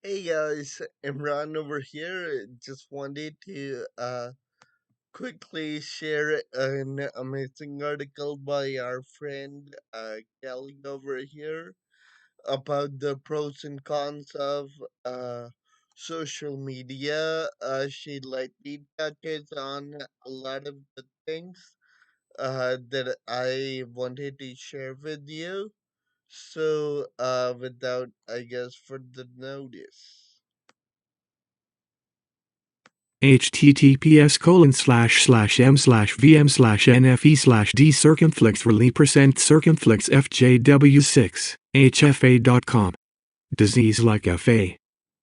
Hey guys, Imran over here. Just wanted to quickly share an amazing article by our friend Kelly over here about the pros and cons of social media. She lightly touches on a lot of the things that I wanted to share with you. So, without, I guess, further notice. https://m/vm/nfe/d circumflex reli percent circumflex fjw6 hfa.com. Disease like FA.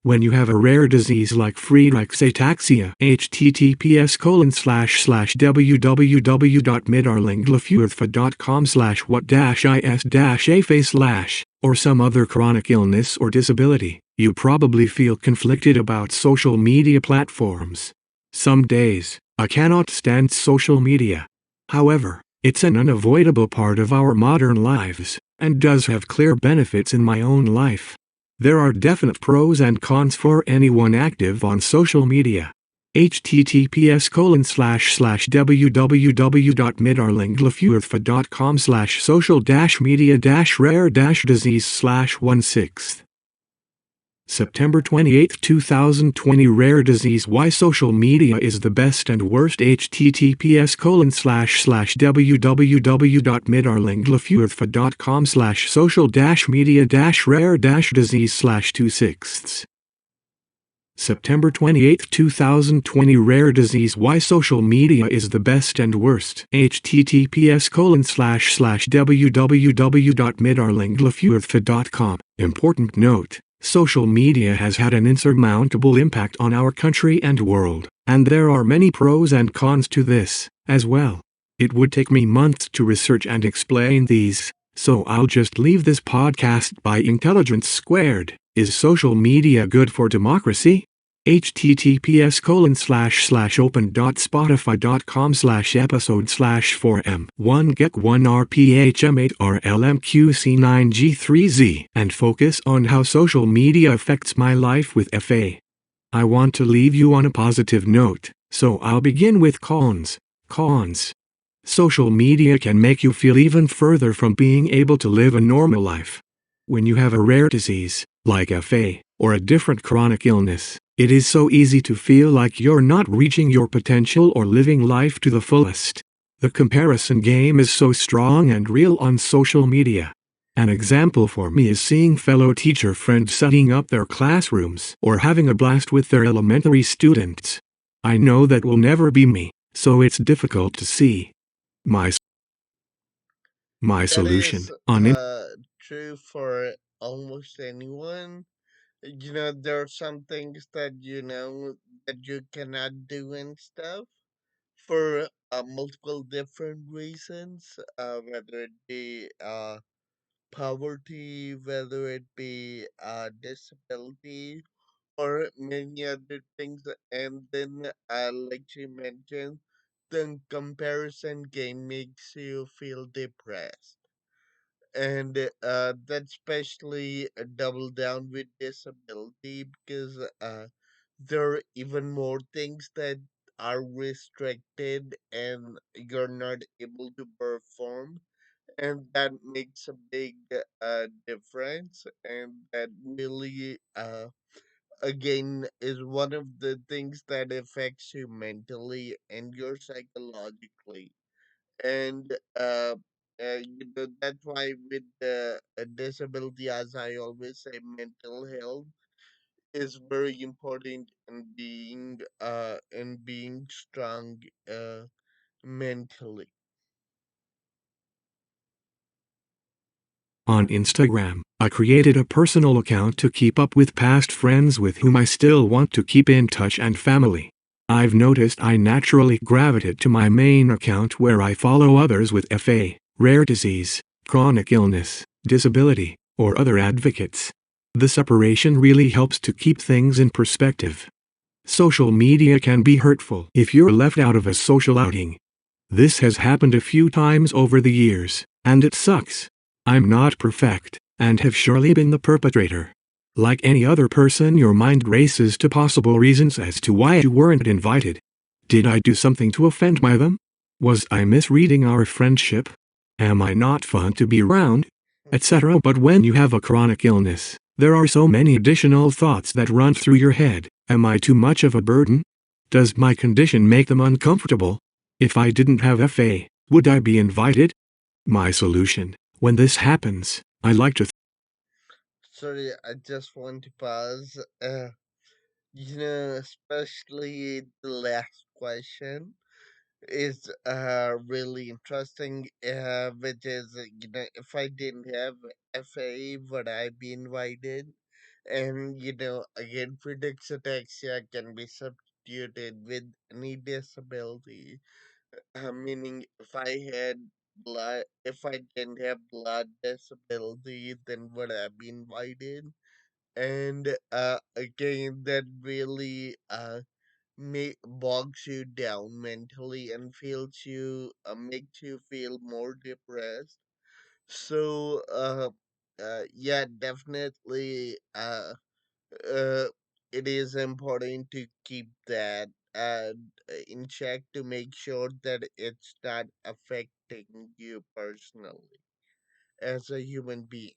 When you have a rare disease like Friedreich's ataxia, https://www.midarlinglafurtha.com/what-is-afa/ or some other chronic illness or disability, you probably feel conflicted about social media platforms. Some days, I cannot stand social media. However, it's an unavoidable part of our modern lives, and does have clear benefits in my own life. There are definite pros and cons for anyone active on social media. https://www.midarlinglafurtha.com/social-media-rare-disease/16. September 28, 2020 Rare disease. Why social media is the best and worst. https://www.midarlinglafurtha.com/social-media-rare-disease/26. September 28, 2020 Rare disease. Why social media is the best and worst. https://www.midarlinglafurtha.com. Important note: social media has had an insurmountable impact on our country and world, and there are many pros and cons to this, as well. It would take me months to research and explain these, so I'll just leave this podcast by intelligence squared. Is social media good for democracy? https://open.spotify.com/episode/4m1get1rphm8rlmqc9g3z and focus on how social media affects my life with FA. I want to leave you on a positive note, so I'll begin with cons. Cons. Social media can make you feel even further from being able to live a normal life. When you have a rare disease, like FA, or a different chronic illness, it is so easy to feel like you're not reaching your potential or living life to the fullest. The comparison game is so strong and real on social media. An example for me is seeing fellow teacher friends setting up their classrooms or having a blast with their elementary students. I know that will never be me, so it's difficult to see. My That solution is on true for almost anyone. There are some things that that you cannot do and stuff for multiple different reasons, whether it be poverty, whether it be disability, or many other things. And then, like you mentioned, the comparison game makes you feel depressed, and that especially double down with disability because there are even more things that are restricted and you're not able to perform, and that makes a big difference, and that really again is one of the things that affects you mentally and you're psychologically. And that's why with the disability, as I always say, mental health is very important in being strong mentally. On Instagram, I created a personal account to keep up with past friends with whom I still want to keep in touch and family. I've noticed I naturally gravitate to my main account where I follow others with FA, rare disease, chronic illness, disability, or other advocates. The separation really helps to keep things in perspective. Social media can be hurtful if you're left out of a social outing. This has happened a few times over the years, and it sucks. I'm not perfect, and have surely been the perpetrator. Like any other person, your mind races to possible reasons as to why you weren't invited. Did I do something to offend by them? Was I misreading our friendship? Am I not fun to be around? Etc. But when you have a chronic illness, there are so many additional thoughts that run through your head. Am I too much of a burden? Does my condition make them uncomfortable? If I didn't have FA, would I be invited? My solution: when this happens, I like to Sorry, I just want to pause. Especially the last question is really interesting, which is, if I didn't have FA, would I be invited? And, again, Friedrich's ataxia can be substituted with any disability, meaning if I didn't have blood disability, then would I be invited? And again, that really bogs you down mentally and feels you makes you feel more depressed. So yeah, definitely uh, it is important to keep that in check to make sure that it's not affecting you personally as a human being.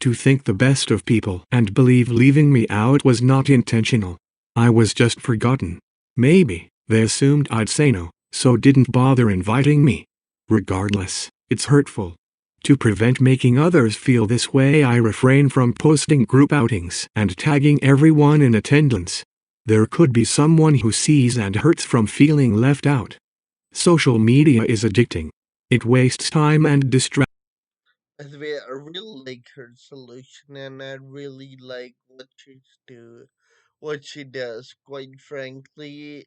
think the best of people and believe leaving me out was not intentional. I was just forgotten. Maybe they assumed I'd say no, so didn't bother inviting me. Regardless, it's hurtful. To prevent making others feel this way, I refrain from posting group outings and tagging everyone in attendance. There could be someone who sees and hurts from feeling left out. Social media is addicting. It wastes time and distracts. By the way, I really like her solution, and I really like what she does. Quite frankly,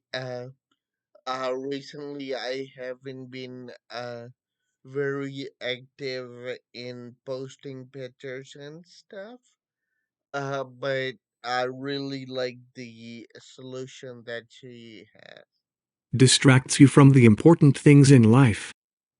recently I haven't been very active in posting pictures and stuff. But I really like the solution that she has. Distracts you from the important things in life.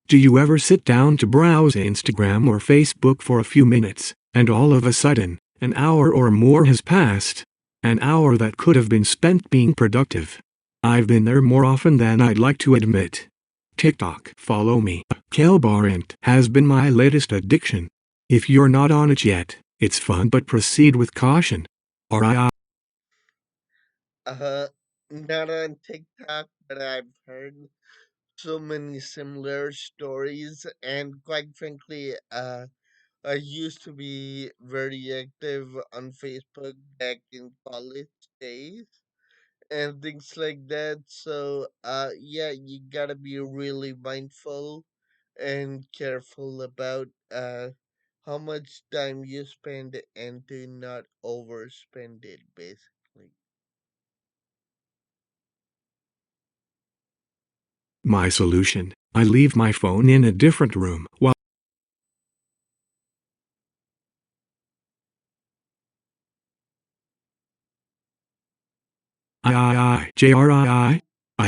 Do you ever sit down to browse Instagram or Facebook for a few minutes, and all of a sudden, an hour or more has passed? An hour that could have been spent being productive. I've been there more often than I'd like to admit. TikTok, follow me, Kelbarant, has been my latest addiction. If you're not on it yet, it's fun, but proceed with caution. RII. Uh, Not on TikTok, but I've heard so many similar stories, and quite frankly, I used to be very active on Facebook back in college days and things like that. So, yeah, you gotta be really mindful and careful about how much time you spend and to not overspend it, basically. My solution: I leave my phone in a different room while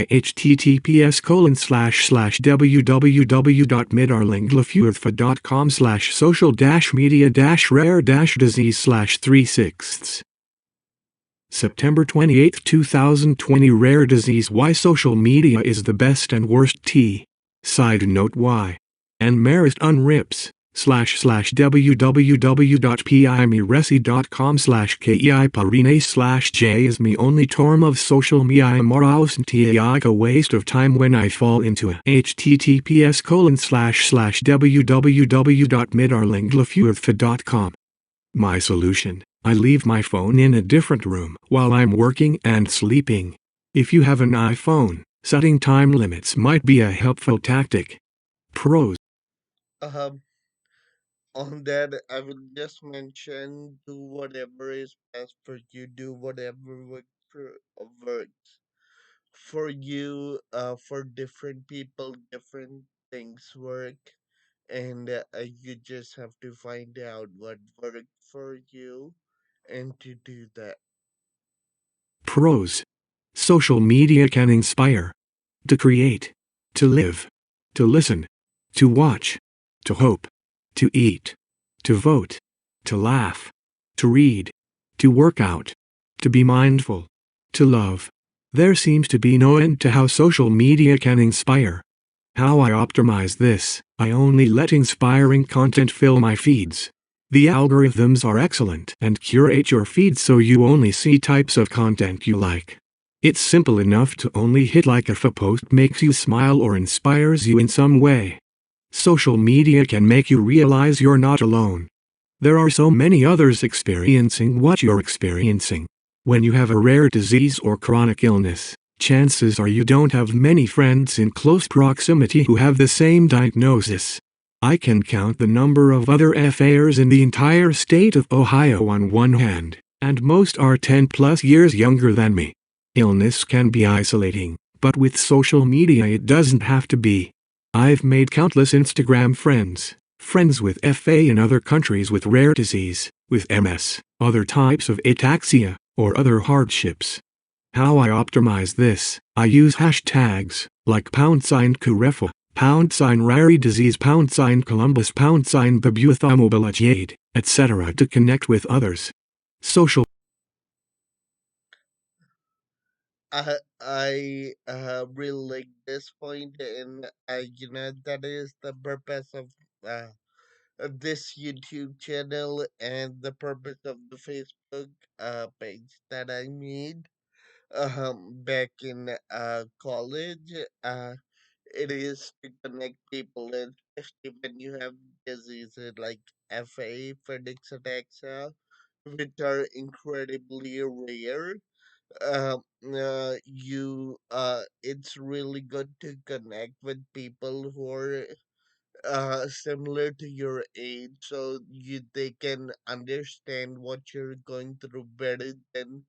https://www.midarlinglefurtha.com/social media rare disease /3/6 September 28, 2020 Rare disease: why social media is the best and worst. Side note: why and Marist unrips www.pimiresi.com/keiparine/j is me only torm of social media moraus and a waste of time when I fall into a https://www.midarlinglefurtha.com. My solution: I leave my phone in a different room while I'm working and sleeping. If you have an iPhone, setting time limits might be a helpful tactic. Pros. Um, on that, I will just mention do whatever is best for you, do whatever works for you. For different people, different things work, and you just have to find out what worked for you and to do that. Pros. Social media can inspire. To create. To live. To listen. To watch. To hope. To eat. To vote. To laugh. to read, to work out, to be mindful, to love. There seems to be no end to how social media can inspire. How I optimize this: I only let inspiring content fill my feeds. The algorithms are excellent and curate your feed so you only see types of content you like. It's simple enough to only hit like if a post makes you smile or inspires you in some way. Social media can make you realize you're not alone. There are so many others experiencing what you're experiencing. When you have a rare disease or chronic illness, chances are you don't have many friends in close proximity who have the same diagnosis. I can count the number of other FAers in the entire state of Ohio on one hand, and most are 10 plus years younger than me. Illness can be isolating, but with social media it doesn't have to be. I've made countless Instagram friends with FA in other countries with rare disease, with MS, other types of ataxia, or other hardships. How I optimize this: I use hashtags, like #Kurefa, #Rari disease, #Columbus, #Babuathamobilajade, etc. to connect with others. Social really like this point, and that is the purpose of this YouTube channel and the purpose of the Facebook page that I made back in college. It is to connect people, and especially when you have diseases like FA, Friedreich's ataxia, which are incredibly rare. It's really good to connect with people who are similar to your age, so they can understand what you're going through better than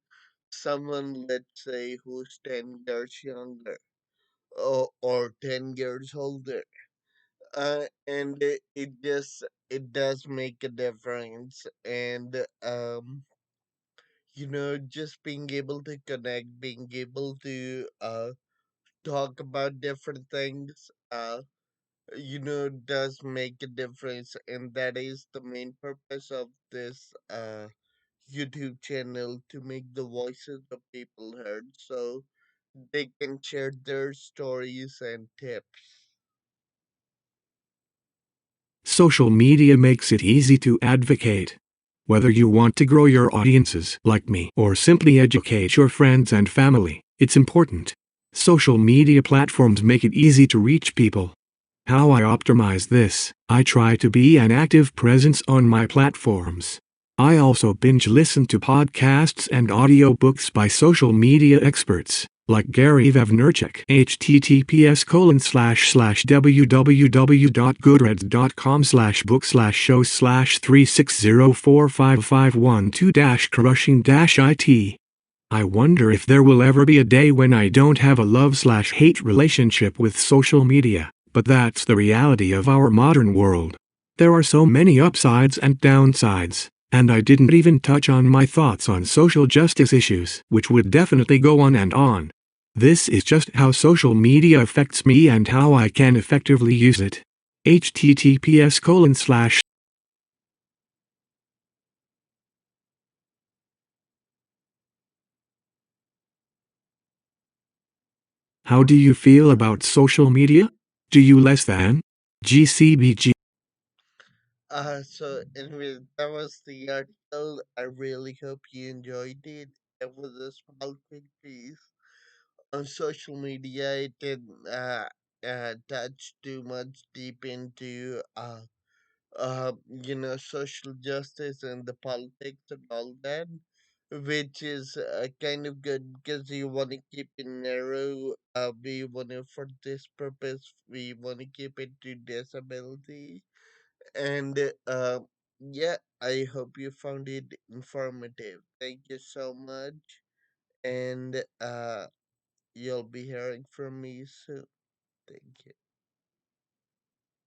someone, let's say, who's 10 years younger, or 10 years older. And it does make a difference. And just being able to connect, being able to talk about different things, does make a difference. And that is the main purpose of this YouTube channel, to make the voices of people heard so they can share their stories and tips. Social media makes it easy to advocate. Whether you want to grow your audiences like me or simply educate your friends and family, it's important. Social media platforms make it easy to reach people. How I optimize this: I try to be an active presence on my platforms. I also binge listen to podcasts and audiobooks by social media experts, like Gary Vaynerchuk, https://www.goodreads.com/book/shows/360455112-crushing-it. I wonder if there will ever be a day when I don't have a love/hate relationship with social media, but that's the reality of our modern world. There are so many upsides and downsides, and I didn't even touch on my thoughts on social justice issues, which would definitely go on and on. This is just how social media affects me and how I can effectively use it. https:// How do you feel about social media? Do you less than? GCBG. So anyway, that was the article. I really hope you enjoyed it. It was a small quick piece on social media. It didn't touch too much deep into social justice and the politics and all that, which is kind of good because you want to keep it narrow. We want to, for this purpose, we want to keep it to disability. And yeah, I hope you found it informative. Thank you so much. And you'll be hearing from me soon. Thank you.